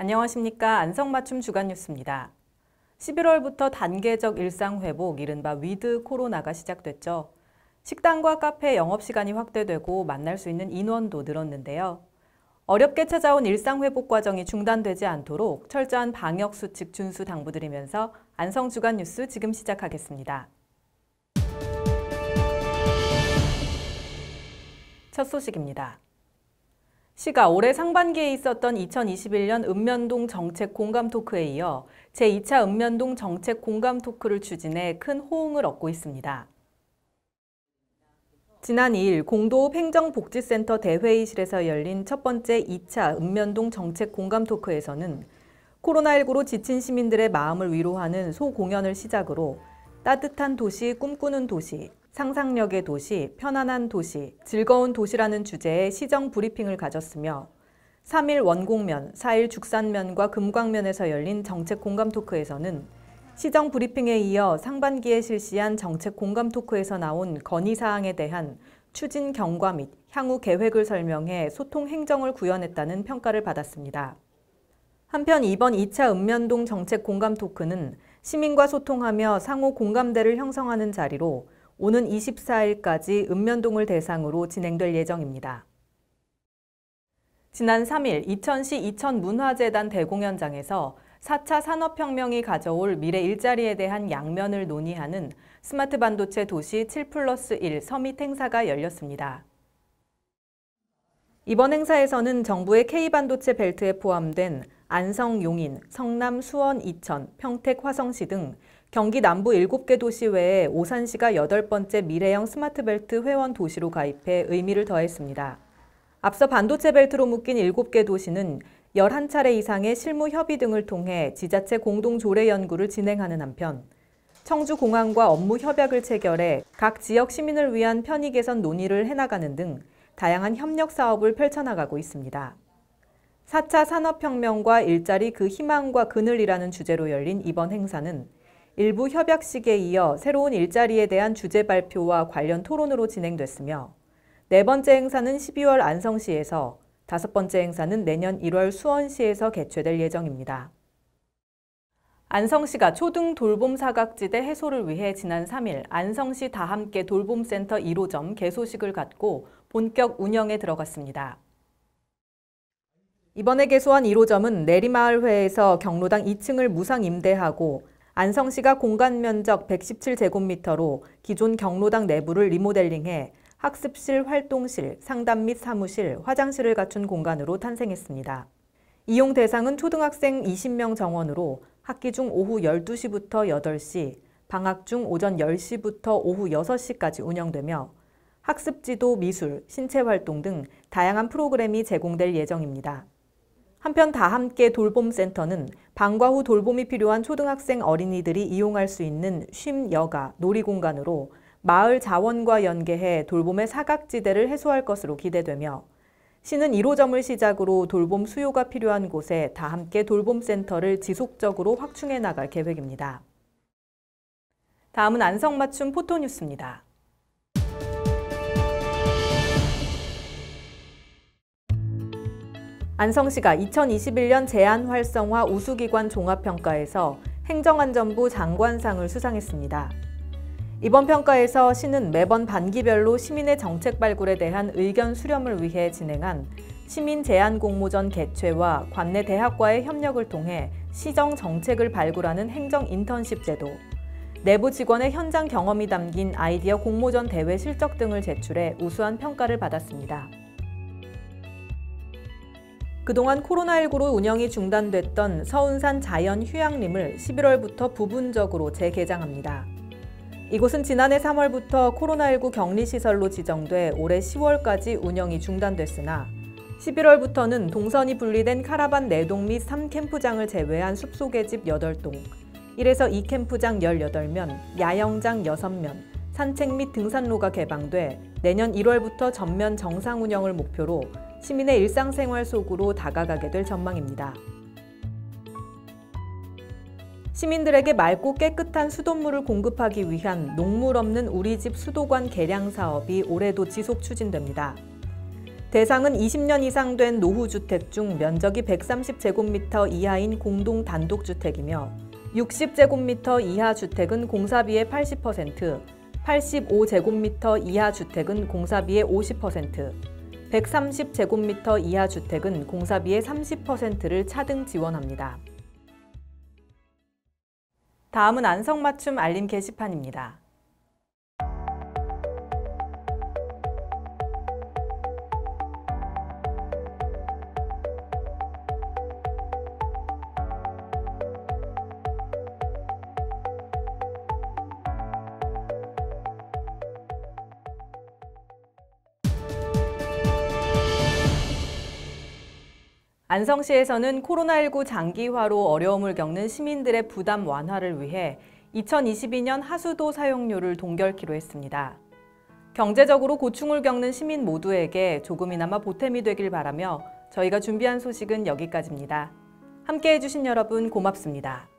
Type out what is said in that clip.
안녕하십니까. 안성맞춤 주간뉴스입니다. 11월부터 단계적 일상회복, 이른바 위드 코로나가 시작됐죠. 식당과 카페 영업시간이 확대되고 만날 수 있는 인원도 늘었는데요. 어렵게 찾아온 일상회복 과정이 중단되지 않도록 철저한 방역수칙 준수 당부드리면서 안성주간뉴스 지금 시작하겠습니다. 첫 소식입니다. 시가 올해 상반기에 있었던 2021년 읍면동 정책 공감 토크에 이어 제2차 읍면동 정책 공감 토크를 추진해 큰 호응을 얻고 있습니다. 지난 2일 공도읍 행정복지센터 대회의실에서 열린 첫 번째 2차 읍면동 정책 공감 토크에서는 코로나19로 지친 시민들의 마음을 위로하는 소공연을 시작으로 따뜻한 도시, 꿈꾸는 도시, 상상력의 도시, 편안한 도시, 즐거운 도시라는 주제의 시정 브리핑을 가졌으며 3일 원곡면, 4일 죽산면과 금광면에서 열린 정책 공감 토크에서는 시정 브리핑에 이어 상반기에 실시한 정책 공감 토크에서 나온 건의사항에 대한 추진 경과 및 향후 계획을 설명해 소통 행정을 구현했다는 평가를 받았습니다. 한편 이번 2차 읍면동 정책 공감 토크는 시민과 소통하며 상호 공감대를 형성하는 자리로 오는 24일까지 읍면동을 대상으로 진행될 예정입니다. 지난 3일 이천시 이천문화재단 대공연장에서 4차 산업혁명이 가져올 미래 일자리에 대한 양면을 논의하는 스마트 반도체 도시 7+1 서밋 행사가 열렸습니다. 이번 행사에서는 정부의 K반도체 벨트에 포함된 안성, 용인, 성남, 수원, 이천, 평택, 화성시 등 경기 남부 7개 도시 외에 오산시가 8번째 미래형 스마트벨트 회원 도시로 가입해 의미를 더했습니다. 앞서 반도체 벨트로 묶인 7개 도시는 11차례 이상의 실무 협의 등을 통해 지자체 공동 조례 연구를 진행하는 한편 청주공항과 업무 협약을 체결해 각 지역 시민을 위한 편의 개선 논의를 해나가는 등 다양한 협력 사업을 펼쳐나가고 있습니다. 4차 산업혁명과 일자리 그 희망과 그늘이라는 주제로 열린 이번 행사는 일부 협약식에 이어 새로운 일자리에 대한 주제 발표와 관련 토론으로 진행됐으며 4번째 행사는 12월 안성시에서 5번째 행사는 내년 1월 수원시에서 개최될 예정입니다. 안성시가 초등 돌봄 사각지대 해소를 위해 지난 3일 안성시 다함께 돌봄센터 1호점 개소식을 갖고 본격 운영에 들어갔습니다. 이번에 개소한 1호점은 내리마을회에서 경로당 2층을 무상 임대하고 안성시가 공간 면적 117제곱미터로 기존 경로당 내부를 리모델링해 학습실, 활동실, 상담 및 사무실, 화장실을 갖춘 공간으로 탄생했습니다. 이용 대상은 초등학생 20명 정원으로 학기 중 오후 12시부터 8시, 방학 중 오전 10시부터 오후 6시까지 운영되며 학습지도, 미술, 신체활동 등 다양한 프로그램이 제공될 예정입니다. 한편 다함께 돌봄센터는 방과 후 돌봄이 필요한 초등학생 어린이들이 이용할 수 있는 쉼, 여가, 놀이공간으로 마을 자원과 연계해 돌봄의 사각지대를 해소할 것으로 기대되며 시는 1호점을 시작으로 돌봄 수요가 필요한 곳에 다함께 돌봄센터를 지속적으로 확충해 나갈 계획입니다. 다음은 안성맞춤 포토뉴스입니다. 안성시가 2021년 제안활성화 우수기관 종합평가에서 행정안전부 장관상을 수상했습니다. 이번 평가에서 시는 매번 반기별로 시민의 정책 발굴에 대한 의견 수렴을 위해 진행한 시민 제안 공모전 개최와 관내 대학과의 협력을 통해 시정 정책을 발굴하는 행정 인턴십 제도, 내부 직원의 현장 경험이 담긴 아이디어 공모전 대회 실적 등을 제출해 우수한 평가를 받았습니다. 그동안 코로나19로 운영이 중단됐던 서운산 자연휴양림을 11월부터 부분적으로 재개장합니다. 이곳은 지난해 3월부터 코로나19 격리시설로 지정돼 올해 10월까지 운영이 중단됐으나 11월부터는 동선이 분리된 카라반 4동 및 3캠프장을 제외한 숲속의 집 8동, 1에서 2캠프장 18면, 야영장 6면, 산책 및 등산로가 개방돼 내년 1월부터 전면 정상 운영을 목표로 시민의 일상생활 속으로 다가가게 될 전망입니다. 시민들에게 맑고 깨끗한 수돗물을 공급하기 위한 녹물 없는 우리 집 수도관 개량 사업이 올해도 지속 추진됩니다. 대상은 20년 이상 된 노후주택 중 면적이 130제곱미터 이하인 공동 단독주택이며 60제곱미터 이하 주택은 공사비의 80%, 85제곱미터 이하 주택은 공사비의 50%, 130제곱미터 이하 주택은 공사비의 30%를 차등 지원합니다. 다음은 안성맞춤 알림 게시판입니다. 안성시에서는 코로나19 장기화로 어려움을 겪는 시민들의 부담 완화를 위해 2022년 하수도 사용료를 동결키로 했습니다. 경제적으로 고충을 겪는 시민 모두에게 조금이나마 보탬이 되길 바라며 저희가 준비한 소식은 여기까지입니다. 함께해 주신 여러분 고맙습니다.